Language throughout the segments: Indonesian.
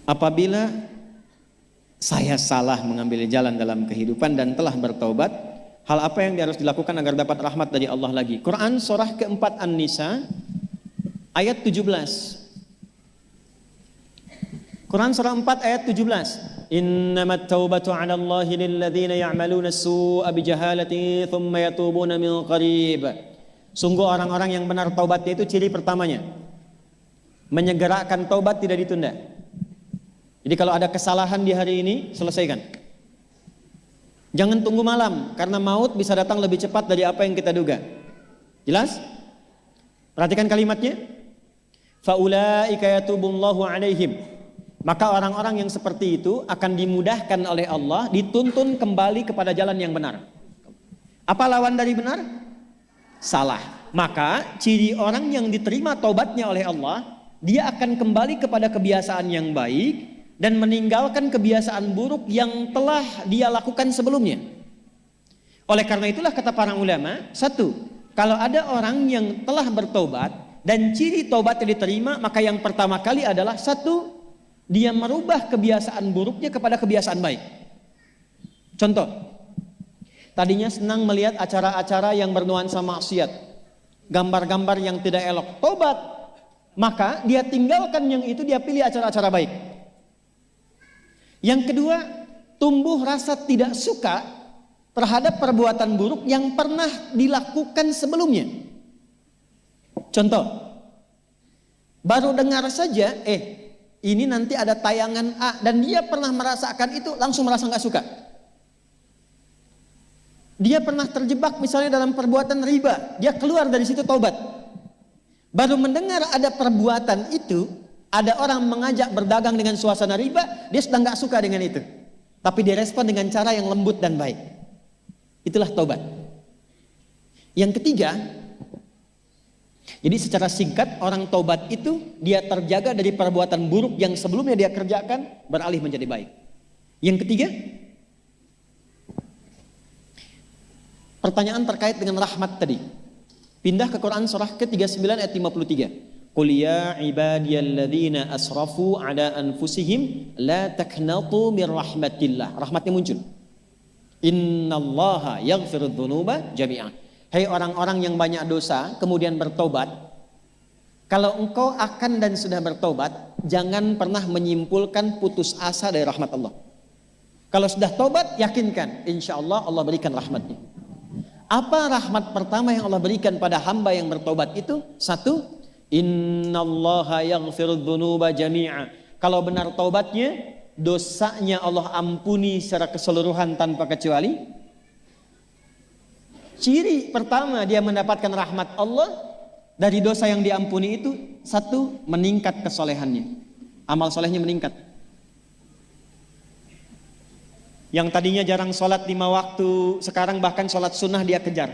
apabila saya salah mengambil jalan dalam kehidupan dan telah bertaubat, hal apa yang harus dilakukan agar dapat rahmat dari Allah lagi? Quran surah keempat An-Nisa ayat 17. Quran surah 4 ayat 17. Innamat taubatu 'ala Allahi lilladzina ya'maluna as-su'a bijahalati thumma yatubuna min qarib. Sungguh orang-orang yang benar taubatnya itu ciri pertamanya, menyegerakan taubat, tidak ditunda. Jadi kalau ada kesalahan di hari ini, selesaikan. Jangan tunggu malam, karena maut bisa datang lebih cepat dari apa yang kita duga. Jelas? Perhatikan kalimatnya. Faulaika yatubullahu 'alaihim. Maka orang-orang yang seperti itu akan dimudahkan oleh Allah, dituntun kembali kepada jalan yang benar. Apa lawan dari benar? Salah. Maka ciri orang yang diterima taubatnya oleh Allah, dia akan kembali kepada kebiasaan yang baik dan meninggalkan kebiasaan buruk yang telah dia lakukan sebelumnya. Oleh karena itulah kata para ulama, satu, kalau ada orang yang telah bertobat dan ciri taubatnya diterima, maka yang pertama kali adalah satu, dia merubah kebiasaan buruknya kepada kebiasaan baik. Contoh, tadinya senang melihat acara-acara yang bernuansa maksiat, gambar-gambar yang tidak elok, tobat, maka dia tinggalkan yang itu, dia pilih acara-acara baik. Yang kedua, tumbuh rasa tidak suka terhadap perbuatan buruk yang pernah dilakukan sebelumnya. Contoh, baru dengar saja, ini nanti ada tayangan A, dan dia pernah merasakan itu, langsung merasa nggak suka. Dia pernah terjebak misalnya dalam perbuatan riba, dia keluar dari situ taubat. Baru mendengar ada perbuatan itu, ada orang mengajak berdagang dengan suasana riba, dia sudah nggak suka dengan itu. Tapi dia respon dengan cara yang lembut dan baik. Itulah taubat. Yang ketiga, jadi secara singkat, orang taubat itu dia terjaga dari perbuatan buruk yang sebelumnya dia kerjakan, beralih menjadi baik. Yang ketiga, pertanyaan terkait dengan rahmat tadi. Pindah ke Quran surah ke-39 ayat 53. Qul ya ibadiyalladzina asrafu ala anfusihim la taqnatu mir rahmatillah. Rahmatnya muncul. Innallaha yaghfirudz dzunuba jami'an. Hai orang-orang yang banyak dosa kemudian bertobat, kalau engkau akan dan sudah bertobat, jangan pernah menyimpulkan putus asa dari rahmat Allah. Kalau sudah tobat, yakinkan insya Allah Allah berikan rahmatnya. Apa rahmat pertama yang Allah berikan pada hamba yang bertobat itu? Satu, innallaha yaghfirudz dzunuba jami'a. Kalau benar taubatnya, dosanya Allah ampuni secara keseluruhan tanpa kecuali. Ciri pertama dia mendapatkan rahmat Allah dari dosa yang diampuni itu, satu, meningkat kesolehannya, amal solehnya meningkat. Yang tadinya jarang sholat 5 waktu, sekarang bahkan sholat sunnah dia kejar.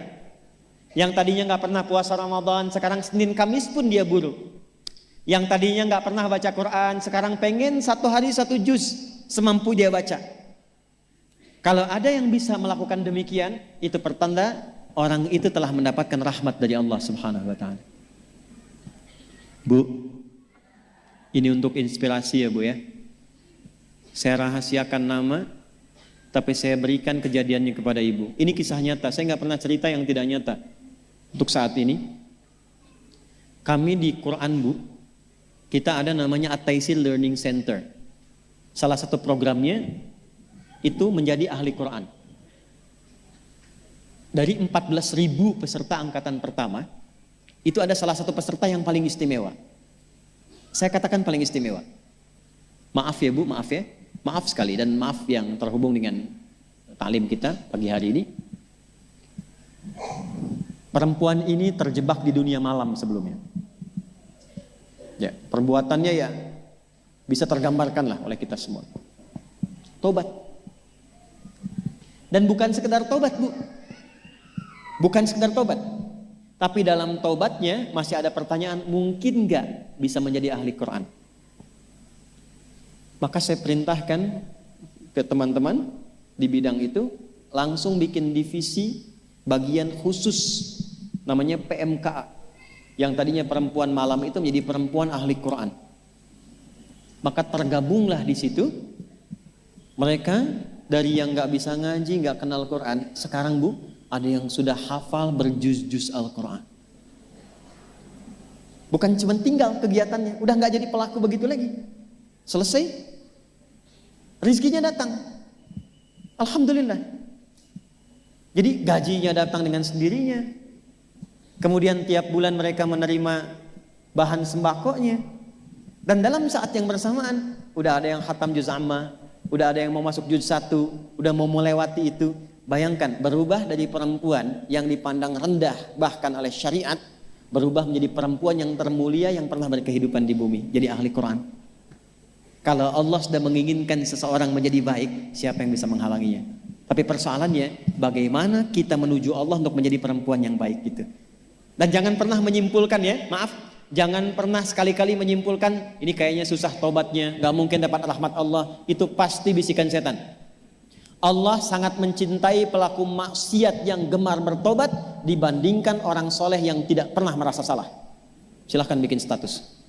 Yang tadinya gak pernah puasa Ramadan, sekarang Senin Kamis pun dia buru. Yang tadinya gak pernah baca Quran, sekarang pengen 1 hari 1 juz, semampu dia baca. Kalau ada yang bisa melakukan demikian, itu pertanda orang itu telah mendapatkan rahmat dari Allah Subhanahu wa taala. Bu, ini untuk inspirasi ya Bu ya. Saya rahasiakan nama, tapi saya berikan kejadiannya kepada Ibu. Ini kisah nyata, saya nggak pernah cerita yang tidak nyata. Untuk saat ini, kami di Quran Bu, kita ada namanya At-Taisir Learning Center. Salah satu programnya itu menjadi ahli Quran. Dari 14.000 peserta angkatan pertama, itu ada salah satu peserta yang paling istimewa. Saya katakan paling istimewa. Maaf ya Bu, maaf ya. Maaf sekali, dan maaf yang terhubung dengan taklim kita pagi hari ini. Perempuan ini terjebak di dunia malam sebelumnya. Ya, perbuatannya ya bisa tergambarkan lah oleh kita semua. Tobat. Dan bukan sekedar tobat Bu. Bukan sekedar tobat. Tapi dalam tobatnya masih ada pertanyaan, mungkin gak bisa menjadi ahli Quran? Maka saya perintahkan ke teman-teman di bidang itu, langsung bikin divisi bagian khusus, namanya PMKA. Yang tadinya perempuan malam itu menjadi perempuan ahli Quran. Maka tergabunglah di situ mereka dari yang nggak bisa ngaji, nggak kenal Quran. Sekarang Bu, ada yang sudah hafal berjuz-juz Al-Quran. Bukan cuma tinggal kegiatannya, udah nggak jadi pelaku begitu lagi. Selesai, rizkinya datang. Alhamdulillah. Jadi gajinya datang dengan sendirinya. Kemudian tiap bulan mereka menerima bahan sembakonya. Dan dalam saat yang bersamaan, udah ada yang khatam juz amma, udah ada yang mau masuk juz 1, udah mau melewati itu. Bayangkan, berubah dari perempuan yang dipandang rendah bahkan oleh syariat, berubah menjadi perempuan yang termulia yang pernah berkehidupan di bumi, jadi ahli Quran. Kalau Allah sudah menginginkan seseorang menjadi baik, siapa yang bisa menghalanginya? Tapi persoalannya, bagaimana kita menuju Allah untuk menjadi perempuan yang baik gitu. Dan jangan pernah menyimpulkan ya, maaf, jangan pernah sekali-kali menyimpulkan ini kayaknya susah tobatnya, gak mungkin dapat rahmat Allah. Itu pasti bisikan setan. Allah sangat mencintai pelaku maksiat yang gemar bertobat dibandingkan orang soleh yang tidak pernah merasa salah. Silahkan bikin status.